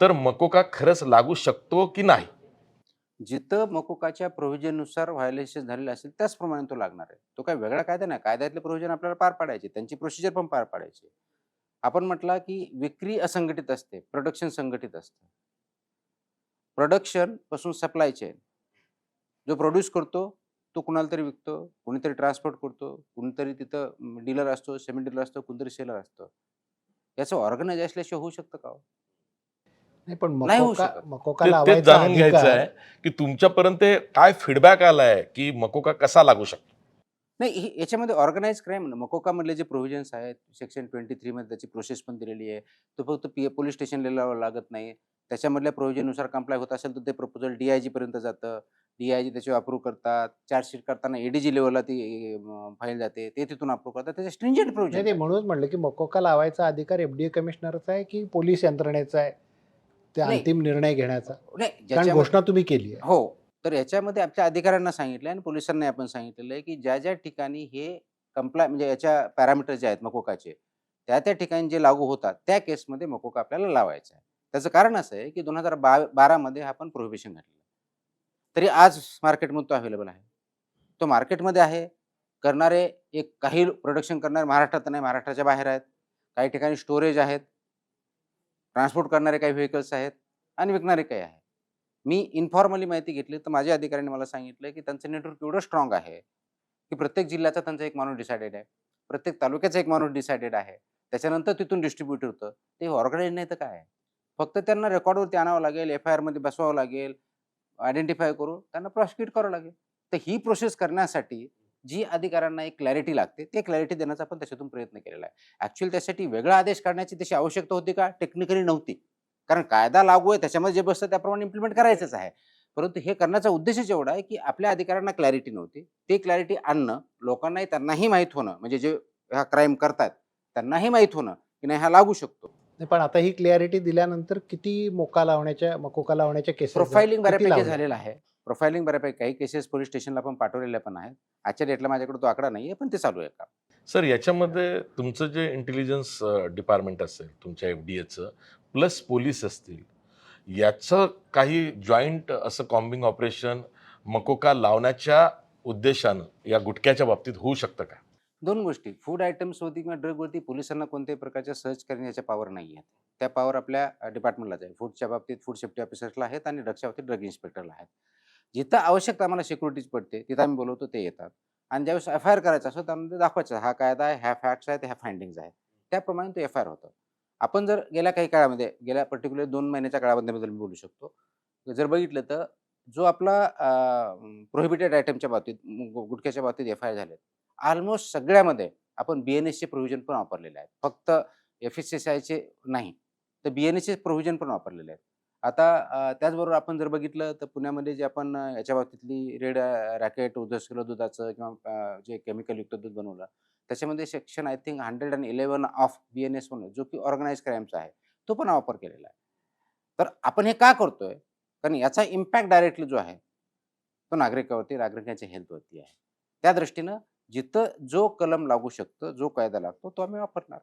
तर मकोका खरंच लागू शकतो की नाही? जिथं मकोकाच्या प्रोव्हिजननुसार व्हायोलेशन झालेलं असेल त्याचप्रमाणे तो लागणार आहे. तो काही वेगळा कायदा नाही. कायद्यातले प्रोव्हिजन आपल्याला पार पाडायचे. त्यांची प्रोसिजर पण पार पाडायची. आपण म्हटलं की विक्री असंघटित असते, प्रोडक्शन संघटित असतं. प्रोडक्शन पासून सप्लाय चेन. जो प्रोड्यूस करतो, तो कुणाला तरी विकतो, कोणीतरी ट्रान्सपोर्ट करतो, कोणीतरी तिथं डीलर असतो, सेमी डीलर असतो, कोणीतरी सेलर असतं. याचं ऑर्गनाइज असल्याशिवाय होऊ शकतं का हो? नाही, पण नाही होऊ मकोका शकत. मकोका तेच लावायचा जाणून घ्यायचं अधिकार आहे, की तुमच्यापर्यंत काय फीडबॅक आलाय, की मकोका कसा लागू शकतो? नाही, याच्यामध्ये ऑर्गनाइज क्राईम मकोकामधले जे प्रोव्हिजन्स आहेत, सेक्शन 23 मध्ये त्याची प्रोसेस पण दिलेली आहे. तो फक्त पोलीस स्टेशनला लावावं लागत नाही. त्याच्यामधल्या प्रोव्हिजननुसार कंप्लाय होत असेल, तर ते प्रपोजल डी-आय-जी पर्यंत जातं. डी-आय-जी त्याच्यावर अप्रूव्ह करतात. चार्जशीट करताना ए लेव्हलला ती फाईल जाते. ते तिथून अप्रूव्ह करतात. त्याचे स्ट्रिंजंट नाही, प्रोव्हिजन्स ते आहेत. म्हणूनच म्हटलं, की मकोका लावायचा अधिकार एफ-डी-ए कमिशनरचा आहे, की पोलीस यंत्रणेचा आहे, ते नाही, अंतिम निर्णय घेण्याचा? नाही कारण ज्याच्यामध्ये घोषणा तुम्ही केली आहे. हो. तर याच्यामध्ये आमच्या अधिकाऱ्यांना सांगितलं आणि पोलिसांना आपण सांगितलेलं आहे, की ज्या-ज्या ठिकाणी हे म्हणजे याच्या पॅरामीटर जे आहेत मकोकाचे, त्या-त्या ठिकाणी जे लागू होतात, त्या केसमध्ये मकोका आपल्याला लावायचा आहे. त्याचं कारण असं आहे, की 2012 मध्ये आपण प्रोहिबिशन घातलेलं. तरी आज मार्केटमध्ये तो अवेलेबल आहे. तो मार्केटमध्ये आहे. करणारे काही प्रोडक्शन करणारे महाराष्ट्रात नाही, महाराष्ट्राच्या बाहेर आहेत. काही ठिकाणी स्टोरेज आहेत. ट्रान्सपोर्ट करणारे काही व्हेइकल्स आहेत आणि विकणारे काही आहेत. मी इन्फॉर्मली माहिती घेतली तर माझ्या अधिकाऱ्यांनी मला सांगितलं, की त्यांचं नेटवर्क एवढं स्ट्राँग आहे, की प्रत्येक जिल्ह्याचा त्यांचा एक माणूस डिसायडेड आहे. प्रत्येक तालुक्याचा एक माणूस डिसायडेड आहे. त्याच्यानंतर तिथून डिस्ट्रिब्यूट होतं. ते ऑर्गनाइज नाही तर काय आहे? फक्त त्यांना रेकॉर्डवरती आणावं लागेल, एफ-आय-आरमध्ये बसवावं लागेल, आयडेंटिफाय करून त्यांना प्रॉसिक्यूट करावं लागेल. तर ही प्रोसेस करण्यासाठी जी अधिकाऱ्यांना एक क्लॅरिटी लागते, ते क्लॅरिटी देण्याचा आपण त्याच्यातून प्रयत्न केलेला आहे. ॲक्चुअली त्यासाठी वेगळा आदेश काढण्याची तशी आवश्यकता होती का? टेक्निकली नव्हती. कारण कायदा लागू आहे त्याच्यामध्ये जे बसतं त्याप्रमाणे इम्प्लिमेंट करायचंच आहे. परंतु हे करण्याचा उद्देशच एवढा आहे, की आपल्या अधिकाऱ्यांना क्लॅरिटी नव्हती. ते क्लॅरिटी आणणं, लोकांनाही त्यांनाही माहीत होणं, म्हणजे जे हा क्राईम करतायत त्यांनाही माहीत होणं, की नाही हा लागू शकतो. नाही, पण आता ही क्लॅरिटी दिल्यानंतर किती मकोका लावण्याच्या केसेस प्रोफाइलिंग किती बऱ्यापैकी लावल्या? झालेलं आहे. प्रोफाइलिंग बऱ्यापैकी काही केसेस पोलिस स्टेशनला पण पाठवलेल्या पण आहेत. आजच्या डेटला माझ्याकडे तो आकडा नाहीये, पण ते चालू आहे काम. सर, याच्यामध्ये तुमचं जे इंटेलिजन्स डिपार्टमेंट असेल, तुमच्या एफ-डी-एचं प्लस पोलीस असतील, याचं काही जॉइंट असं कॉम्बिंग ऑपरेशन मकोका लावण्याच्या उद्देशानं या गुटख्याच्या बाबतीत होऊ शकतं का? 2 गोष्टी फूड आयटम्सवरती किंवा ड्रगवरती पोलिसांना कोणत्याही प्रकारच्या सर्च करण्याच्या पॉवर नाही आहेत. त्या पॉवर आपल्या डिपार्टमेंटलाच आहे. फूडच्या बाबतीत फूड सेफ्टी ऑफिसर्सला आहेत आणि ड्रग्सच्या बाबतीत ड्रग इन्स्पेक्टरला आहेत. जिथं आवश्यकता आम्हाला सिक्युरिटीज पडते, तिथं आम्ही बोलवतो ते येतात. आणि ज्यावेळेस एफ-आय-आर करायचा असतो त्यामध्ये दाखवायचं हा कायदा आहे, ह्या फॅक्ट्स आहेत, ह्या फाइंडिंग्ज आहेत. त्याप्रमाणे तो एफ-आय-आर होतं. आपण जर गेल्या काही काळामध्ये, गेल्या पर्टिक्युलर 2 महिन्याच्या काळाबद्दल मी बोलू शकतो. जर बघितलं तर जो आपला प्रोहिबिटेड आयटमच्या बाबतीत गुटख्याच्या बाबतीत एफ-आय-आर झाले. ऑलमोस्ट सगळ्यामध्ये आपण बी-एन-एसचे प्रोव्हिजन पण वापरलेले आहेत. फक्त एफ-एस-एस-आयचे नाही, तर बी-एन-एसचे प्रोव्हिजन पण वापरलेले आहेत. आता त्याचबरोबर आपण जर बघितलं तर पुण्यामध्ये जे आपण याच्या बाबतीतली रेड रॅकेट 10 किलो दुधाचं किंवा जे केमिकलयुक्त दूध बनवलं, त्याच्यामध्ये सेक्शन आय थिंक 111 ऑफ बी-एन-एस म्हणून जो की ऑर्गनाइज्ड क्राईमचा आहे, तो पण वापर केलेला आहे. तर आपण हे का करतोय? कारण याचा इम्पॅक्ट डायरेक्टली जो आहे, तो नागरिकावरती, नागरिकांच्या हेल्थवरती आहे. त्या दृष्टीनं जिथं जो कलम लागू शकतो, जो कायदा लागतो, तो आम्ही वापरणार.